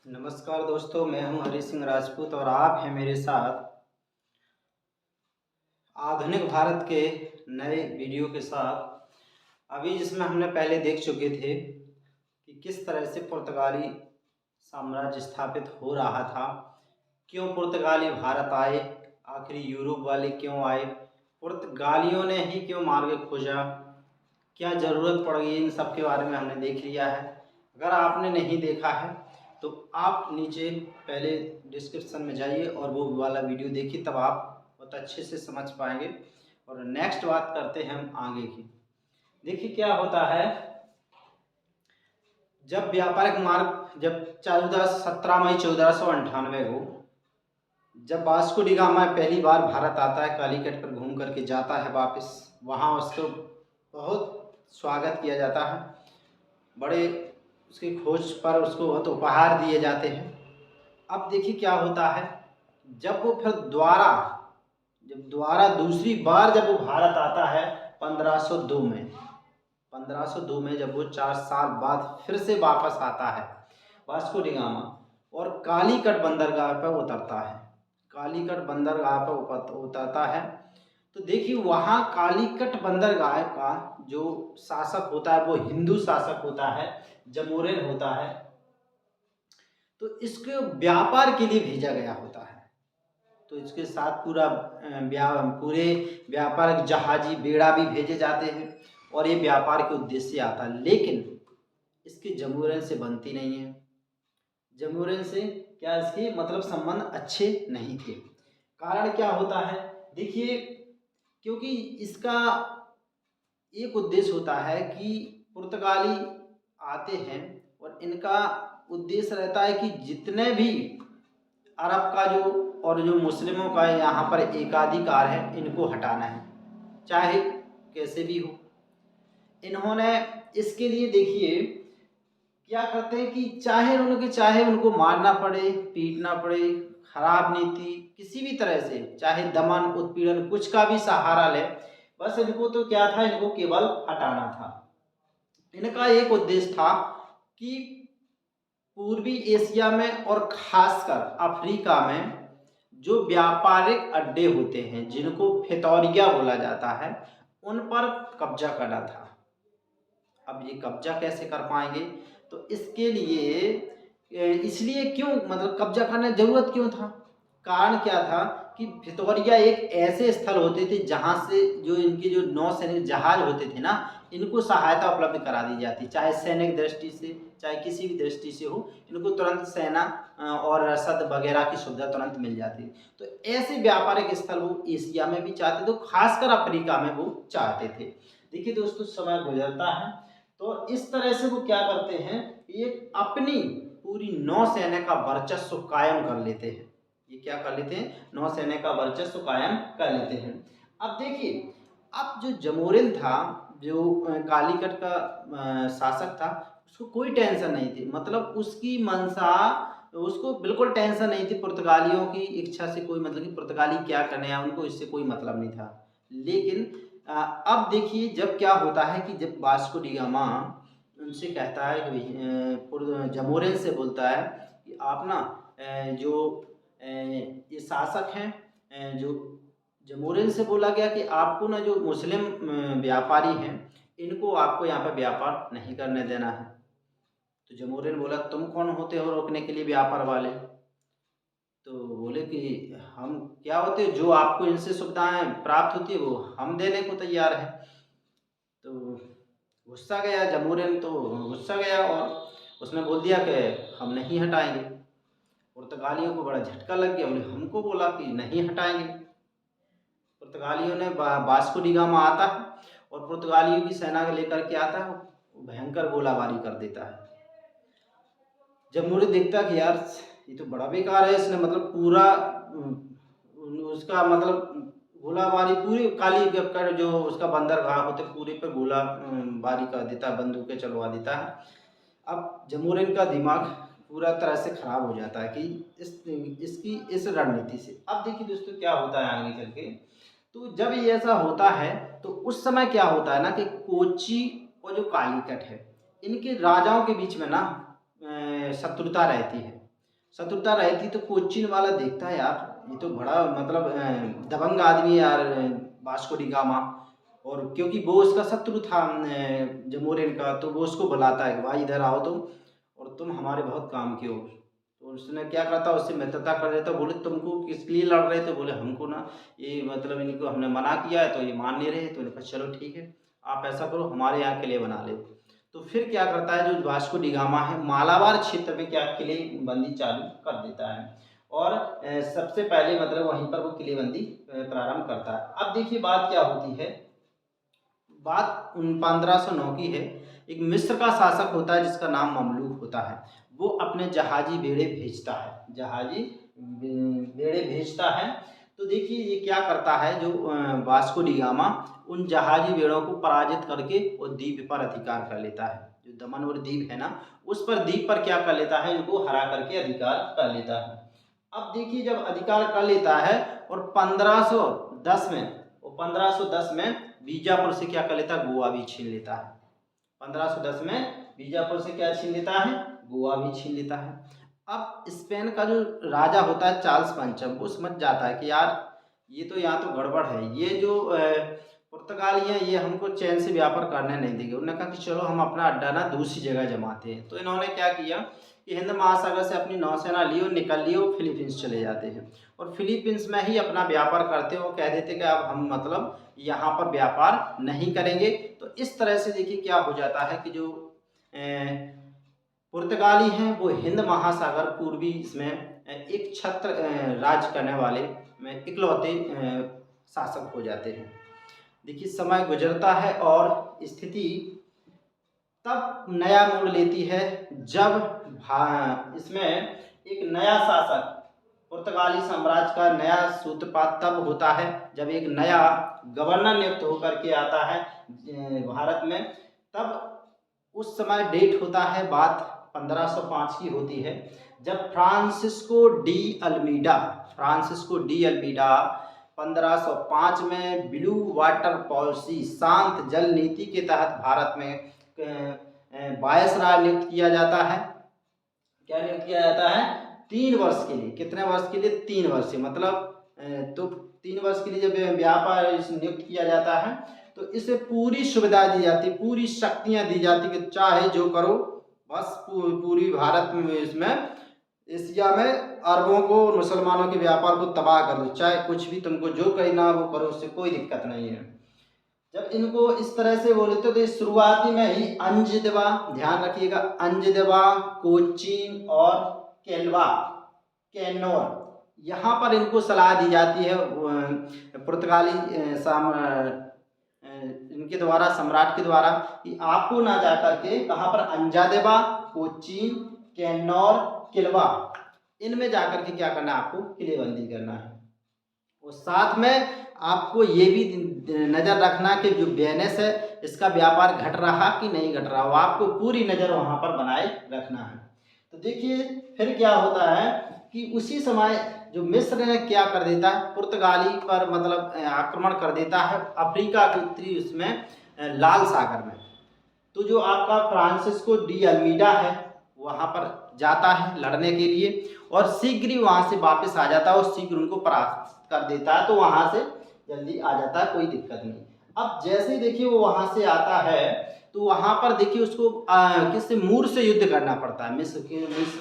नमस्कार दोस्तों, मैं हूं हरी सिंह राजपूत और आप हैं मेरे साथ आधुनिक भारत के नए वीडियो के साथ। अभी जिसमें हमने पहले देख चुके थे कि किस तरह से पुर्तगाली साम्राज्य स्थापित हो रहा था, क्यों पुर्तगाली भारत आए, आखिर यूरोप वाले क्यों आए, पुर्तगालियों ने ही क्यों मार्ग खोजा, क्या ज़रूरत पड़ गई, इन सब के बारे में हमने देख लिया है। अगर आपने नहीं देखा है तो आप नीचे पहले डिस्क्रिप्शन में जाइए और वो वाला वीडियो देखिए, तब आप बहुत अच्छे से समझ पाएंगे। और नेक्स्ट बात करते हैं हम आगे की। देखिए क्या होता है, जब व्यापारिक मार्ग जब 17 मई 1498 को जब वास्को डी गामा पहली बार भारत आता है, कालीकट पर घूम करके जाता है वापस, वहाँ उसको बहुत स्वागत किया जाता है, बड़े उसकी खोज पर उसको बहुत उपहार दिए जाते हैं। अब देखिए क्या होता है, जब वो फिर दोबारा दूसरी बार जब वो भारत आता है 1502 में जब वो 4 साल बाद फिर से वापस आता है वास्को डी गामा और कालीकट बंदरगाह पर उतरता है, कालीकट बंदरगाह पर उतरता है, तो देखिए वहाँ कालीकट बंदरगाह का जो शासक होता है वो हिंदू शासक होता है, जमोरिन होता है। तो इसको व्यापार के लिए भेजा गया होता है, तो इसके साथ पूरे व्यापारिक जहाजी बेड़ा भी भेजे जाते हैं और ये व्यापार के उद्देश्य से आता है। लेकिन इसकी जमोरिन से बनती नहीं है, जमोरिन से क्या इसके मतलब संबंध अच्छे नहीं थे। कारण क्या होता है, देखिए क्योंकि इसका एक उद्देश्य होता है कि पुर्तगाली आते हैं और इनका उद्देश्य रहता है कि जितने भी अरब का जो और जो मुस्लिमों का यहाँ पर एकाधिकार है इनको हटाना है, चाहे कैसे भी हो। इन्होंने इसके लिए देखिए क्या करते हैं कि चाहे उनको मारना पड़े, पीटना पड़े, खराब नीति किसी भी तरह से, चाहे दमन उत्पीड़न कुछ का भी सहारा ले, बस इनको तो क्या था, इनको केवल हटाना था। इनका एक उद्देश्य था कि पूर्वी एशिया में और खासकर अफ्रीका में जो व्यापारिक अड्डे होते हैं जिनको फितौरिया बोला जाता है, उन पर कब्जा करना था। अब ये कब्जा कैसे कर पाएंगे, तो इसके लिए इसलिए क्यों मतलब कब्जा करने की जरूरत क्यों था, कारण क्या था कि फितौरिया एक ऐसे स्थल होते थे जहाँ से जो इनके जो नौसैनिक जहाज होते थे ना, इनको सहायता उपलब्ध करा दी जाती, चाहे सैनिक दृष्टि से चाहे किसी भी दृष्टि से हो, इनको तुरंत सेना और रसद वगैरह की सुविधा तुरंत मिल जाती। तो ऐसे व्यापारिक स्थल वो एशिया में भी चाहते थे, खासकर अफ्रीका में वो चाहते थे। देखिए दोस्तों, समय गुजरता है तो इस तरह से वो क्या करते हैं, एक अपनी पूरी नौसेना का वर्चस्व कायम कर लेते हैं। ये क्या कर लेते हैं, नौसेना का वर्चस्व कायम कर लेते हैं। अब देखिए, अब जो जमोरिन था, जो कालीकट का शासक था, उसको कोई टेंशन नहीं थी, मतलब उसकी मंशा, उसको बिल्कुल टेंशन नहीं थी पुर्तगालियों की इच्छा से, कोई मतलब कि पुर्तगाली क्या करने आए उनको इससे कोई मतलब नहीं था। लेकिन अब देखिए जब क्या होता है कि जब वास्को डी गामा उनसे कहता है कि जमोरिन से बोलता है कि आप ना जो ये शासक हैं, जो जमोरिन से बोला गया कि आपको ना जो मुस्लिम व्यापारी हैं इनको आपको यहाँ पर व्यापार नहीं करने देना है। तो जमोरिन बोला, तुम कौन होते हो रोकने के लिए व्यापार वाले? तो बोले कि हम क्या होते, जो आपको इनसे सुविधाएं प्राप्त होती है वो हम देने को तैयार है। तो गुस्सा गया जमोरिन, तो गुस्सा गया और उसने बोल दिया कि हम नहीं हटाएंगे। पुर्तगालियों को बड़ा झटका लग गया, उन्हें हमको बोला कि नहीं हटाएंगे। पुर्तगालियों ने वास्को डी गामा आता है और पुर्तगालियों की सेना को लेकर के आता है, भयंकर गोलाबारी कर देता है। जब मुझे देखता कि यार ये तो बड़ा बेकार है, इसने मतलब पूरा उसका मतलब गोलाबारी पूरी काली कर जो उसका बंदरगाह होते पूरे पे गोलाबारी कर देता है, बंदूकें चलवा देता है। अब जमोरिन का दिमाग पूरा तरह से खराब हो जाता है कि इसकी इस रणनीति से। अब देखिए दोस्तों क्या होता है आगे चल के, तो जब ये ऐसा होता है तो उस समय क्या होता है ना कि कोची और जो कालीकट है इनके राजाओं के बीच में ना शत्रुता रहती है। शत्रुता रहती तो कोचीन वाला देखता है यार, ये तो बड़ा मतलब दबंग आदमी है यार, वास्को डी गामा। और क्योंकि वो उसका शत्रु था जमोरिन का, तो वो उसको बुलाता है कि भाई इधर आओ तुम, और तुम हमारे बहुत काम के हो। तो उसने क्या करता, उससे मित्रता कर देता। बोले तुमको किस लिए लड़ रहे थे? बोले हमको ना ये मतलब इनको हमने मना किया है तो ये मान नहीं रहे। तो उन्होंने कहा चलो ठीक है, आप ऐसा करो हमारे यहाँ किले बना ले। तो फिर क्या करता है जो वास्को डी गामा है, मालाबार क्षेत्र में क्या किले बंदी चालू कर देता है, और सबसे पहले मतलब वहीं पर वो किलेबंदी प्रारंभ करता है। अब देखिए बात क्या होती है, बात 1509 की है। एक मिस्र का शासक होता है जिसका नाम ममलूक होता है। वो अपने जहाजी बेड़े भेजता है, जहाजी बेड़े भेजता है। तो देखिए ये क्या करता है, जो वास्को डी गामा उन जहाजी बेड़ों को पराजित करके वो द्वीप पर अधिकार कर लेता है। जो दमन और दीव है ना, उस पर द्वीप पर क्या कर लेता है, इनको हरा करके अधिकार कर लेता है। अब देखिए जब अधिकार कर लेता है और 1510 में, वो 1510 में बीजापुर से क्या कर लेता है, गोवा भी छीन लेता है। 1510 में बीजापुर से क्या छीन लेता है, गोवा भी छीन लेता है। अब स्पेन का जो राजा होता है चार्ल्स पंचम, वो समझ जाता है कि यार ये तो यहाँ तो गड़बड़ है, ये जो पुर्तगाली हैं ये हमको चैन से व्यापार करने नहीं देंगे। उन्होंने कहा कि चलो हम अपना अड्डा ना दूसरी जगह जमाते हैं। तो इन्होंने क्या किया कि हिंद महासागर से अपनी नौसेना लियो, निकल लियो, फिलीपींस चले जाते हैं और फिलीपींस में ही अपना व्यापार करते हैं। वो कह देते कि अब हम मतलब यहाँ पर व्यापार नहीं करेंगे। तो इस तरह से देखिए क्या हो जाता है कि जो पुर्तगाली हैं वो हिंद महासागर पूर्वी इसमें एक छत्र राज करने वाले में इकलौते शासक हो जाते हैं। देखिए समय गुजरता है और स्थिति तब नया मोड़ लेती है जब इसमें एक नया शासक, पुर्तगाली साम्राज्य का नया सूत्रपात तब होता है जब एक नया गवर्नर नियुक्त होकर के आता है भारत में। तब उस समय डेट होता है, बात 1505 की होती है, जब फ्रांसिस्को डी अल्मीडा 1505 में ब्लू वाटर पॉलिसी, शांत जल नीति के तहत भारत में वायसराय नियुक्त किया जाता है। क्या नियुक्त किया जाता है, 3 वर्ष के लिए। कितने वर्ष के लिए, 3 वर्ष से मतलब तो 3 वर्ष के लिए जब व्यापार नियुक्त किया जाता है तो इसे पूरी सुविधा दी जाती, पूरी शक्तियां दी जाती कि चाहे जो करो, बस पूरी भारत में, इसमें एशिया में अरबों को, मुसलमानों के व्यापार को तबाह कर दो, चाहे कुछ भी तुमको जो करना वो करो, उससे कोई दिक्कत नहीं है। जब इनको इस तरह से बोले तो शुरुआती में ही अंजदवा, ध्यान रखिएगा, अंजदवा, कोचीन और केलवा, कैनोर, यहाँ पर इनको सलाह दी जाती है पुर्तगाली इनके द्वारा, सम्राट के द्वारा, कि आपको ना जाकर के कहाँ पर, अंजादेबा, कोचीन, कैनौर, किलवा, इनमें जाकर के क्या करना है, आपको किलेबंदी करना है। और साथ में आपको ये भी नज़र रखना कि जो वेनिस है इसका व्यापार घट रहा कि नहीं घट रहा, वो आपको पूरी नज़र वहाँ पर बनाए रखना है। तो देखिए फिर क्या होता है कि उसी समय जो मिस्र ने क्या कर देता है, पुर्तगाली पर मतलब आक्रमण कर देता है अफ्रीका के उत्तरी उसमें लाल सागर में। तो जो आपका फ्रांसिस्को डी अल्मीडा है वहाँ पर जाता है लड़ने के लिए और शीघ्र ही वहाँ से वापस आ जाता है और शीघ्र उनको परास्त कर देता है। तो वहाँ से जल्दी आ जाता है, कोई दिक्कत नहीं। अब जैसे ही देखिए वो वहाँ से आता है तो वहाँ पर देखिए उसको किससे, मूर से युद्ध करना पड़ता है। मिस्र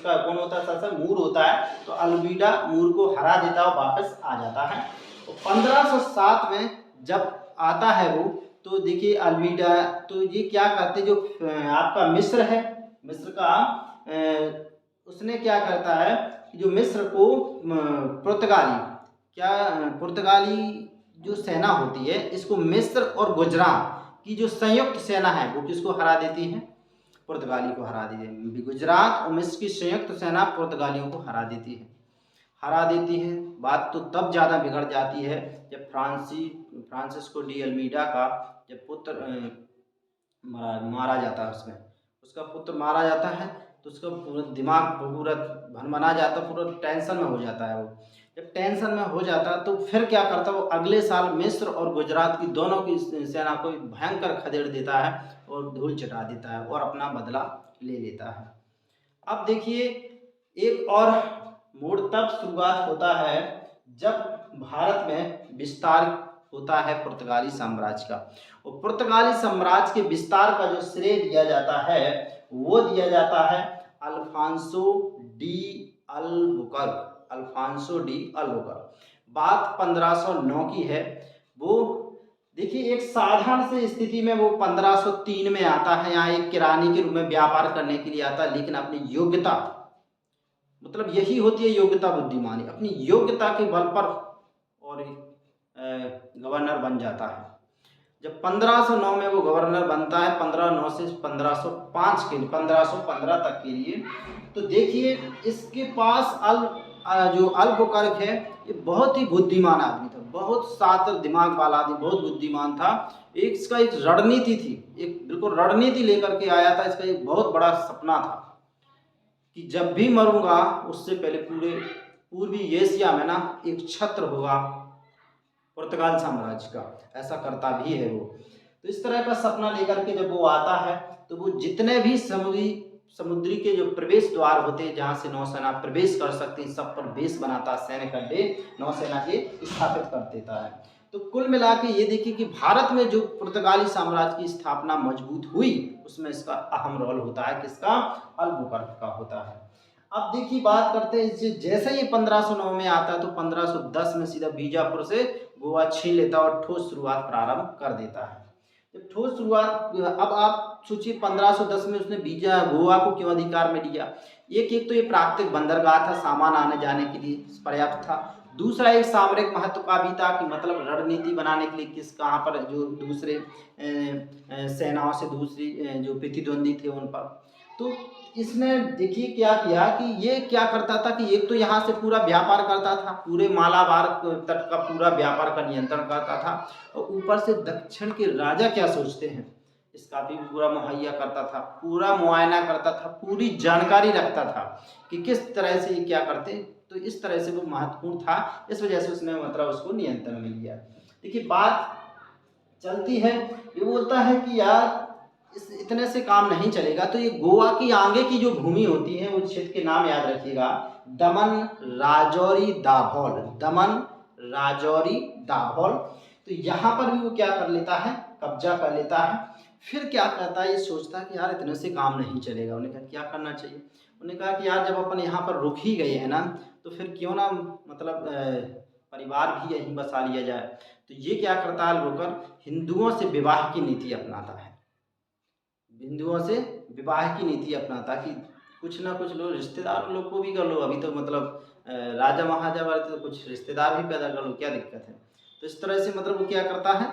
का कौन होता है शासक, मूर होता है। तो अल्मीडा मूर को हरा देता है और वापस आ जाता है। तो 1507 में जब आता है वो, तो देखिए अल्मीडा, तो ये क्या करते, जो आपका मिस्र है, मिस्र का उसने क्या करता है कि जो मिस्र को पुर्तगाली जो सेना होती है, इसको मिस्र और गुजरात की जो संयुक्त सेना है वो किसको हरा देती है, पुर्तगाली को हरा देती है। गुजरात और मिस्र की संयुक्त सेना पुर्तगालियों को हरा देती है। बात तो तब ज़्यादा बिगड़ जाती है जब फ्रांसिस्को डी अल्मीडा का जब पुत्र मारा जाता है, उसका पुत्र मारा जाता है। तो उसका पूरा दिमाग पूरा भनभना जाता, पूरा टेंशन में हो जाता है वो। जब टेंशन में हो जाता तो फिर क्या करता, वो अगले साल मिस्र और गुजरात की दोनों की सेना को भयंकर खदेड़ देता है और धूल चटा देता है और अपना बदला ले लेता है। अब देखिए एक और मोड़ तब शुरुआत होता है जब भारत में विस्तार होता है पुर्तगाली साम्राज्य का, और पुर्तगाली साम्राज्य के विस्तार का जो श्रेय दिया जाता है वो दिया जाता है Alfonso de Albuquerque. Alfonso de Albuquerque. बात 1509 की है। वो देखिए एक साधारण से स्थिति में वो 1503 में आता है, यहाँ एक किरानी के रूप में व्यापार करने के लिए आता है, लेकिन अपनी योग्यता, मतलब यही होती है योग्यता बुद्धिमानी, अपनी योग्यता के बल पर और गवर्नर बन जाता है। जब 1509 में वो गवर्नर बनता है, 1509 से 1505 के लिए, 1515 तक के लिए, तो देखिए इसके पास जो अल्बुकर्क है ये बहुत ही बुद्धिमान आदमी था, बहुत शातिर दिमाग वाला आदमी, बहुत बुद्धिमान था। इसका एक रणनीति थी, एक बिल्कुल रणनीति लेकर के आया था। इसका एक बहुत बड़ा सपना था कि जब भी मरूंगा उससे पहले पूरे पूर्वी एशिया में ना एक छत्र होगा पुर्तगाल साम्राज्य का, ऐसा करता भी है वो। तो इस तरह का सपना लेकर के जब वो आता है तो वो जितने भी समुद्री के जो प्रवेश द्वार होते हैं जहाँ से नौसेना प्रवेश कर सकती है, सब पर बेस बनाता, सैनिक अड्डे नौसेना के स्थापित कर देता है। तो कुल मिला के ये देखिए कि भारत में जो पुर्तगाली साम्राज्य की स्थापना मजबूत हुई उसमें इसका अहम रोल होता है, किसका? अल्बुकर्क का होता है। अब देखिए बात करते हैं जैसे ही 1509 में आता है तो 1510 में सीधा बीजापुर से गोवा छीन लेता है और ठोस शुरुआत प्रारंभ कर देता है। जब ठोस शुरुआत, अब आप सोचिए 1510 में उसने गोवा को क्यों अधिकार में लिया? एक तो ये प्राकृतिक बंदरगाह था, सामान आने जाने के लिए पर्याप्त था। दूसरा एक सामरिक महत्व का भी था कि मतलब रणनीति बनाने के लिए किस कहाँ पर जो दूसरे सेनाओं से दूसरी जो प्रतिद्वंदी थे उन पर। तो इसने देखिए क्या किया कि ये क्या करता था कि एक तो यहाँ से पूरा व्यापार करता था, पूरे मालाबार तट का पूरा व्यापार का नियंत्रण करता था, और ऊपर से दक्षिण के राजा क्या सोचते हैं इसका भी पूरा मुहैया करता था, पूरा मुआयना करता था, पूरी जानकारी रखता था कि किस तरह से ये क्या करते। तो इस तरह से वो महत्वपूर्ण था, इस वजह से उसने मतलब उसको नियंत्रण में लिया। देखिए बात चलती है, ये बोलता है कि यार इतने से काम नहीं चलेगा, तो ये गोवा की आगे की जो भूमि होती है वो क्षेत्र के नाम याद रखिएगा, दमन राजौरी दाभोल, दमन राजौरी दाभोल। तो यहाँ पर भी वो क्या कर लेता है? कब्जा कर लेता है। फिर क्या करता है? ये सोचता है कि यार इतने से काम नहीं चलेगा। उन्हें कहा क्या करना चाहिए? उन्हें कहा कि यार जब अपन यहाँ पर रुक ही गए हैं ना, तो फिर क्यों ना मतलब परिवार भी यहीं बसा लिया जाए। तो ये क्या करता है? रुककर हिंदुओं से विवाह की नीति अपनाता है, हिंदुओं से विवाह की नीति अपनाता कि कुछ ना कुछ लोग रिश्तेदार लोग को भी कर लो, अभी तो मतलब राजा महाराजा वाले तो कुछ रिश्तेदार भी पैदा कर लो, क्या दिक्कत है। तो इस तरह से मतलब वो क्या करता है?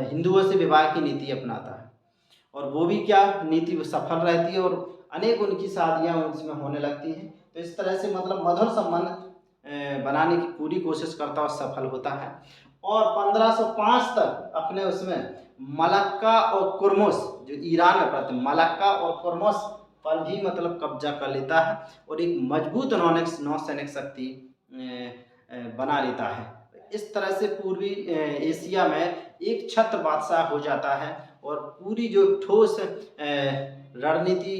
हिंदुओं से विवाह की नीति अपनाता है, और वो भी क्या नीति सफल रहती है, और अनेक उनकी शादियाँ उसमें होने लगती हैं। तो इस तरह से मतलब मधुर संबंध बनाने की पूरी कोशिश करता और सफल होता है। और 1505 तक अपने उसमें मलक्का और कुर्मुस, जो ईरान में पड़ते मलक्का और कुर्मुस पर भी मतलब कब्जा कर लेता है, और एक मजबूत नौसैनिक शक्ति बना लेता है। इस तरह से पूर्वी एशिया में एक छत्र बादशाह हो जाता है, और पूरी जो ठोस रणनीति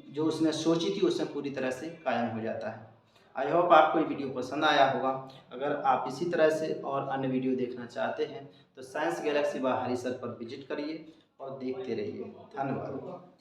जो उसने सोची थी उसमें पूरी तरह से कायम हो जाता है। आई होप आपको ये वीडियो पसंद आया होगा। अगर आप इसी तरह से और अन्य वीडियो देखना चाहते हैं तो साइंस गैलेक्सी बाय हरीसर पर विजिट करिए और देखते रहिए। धन्यवाद।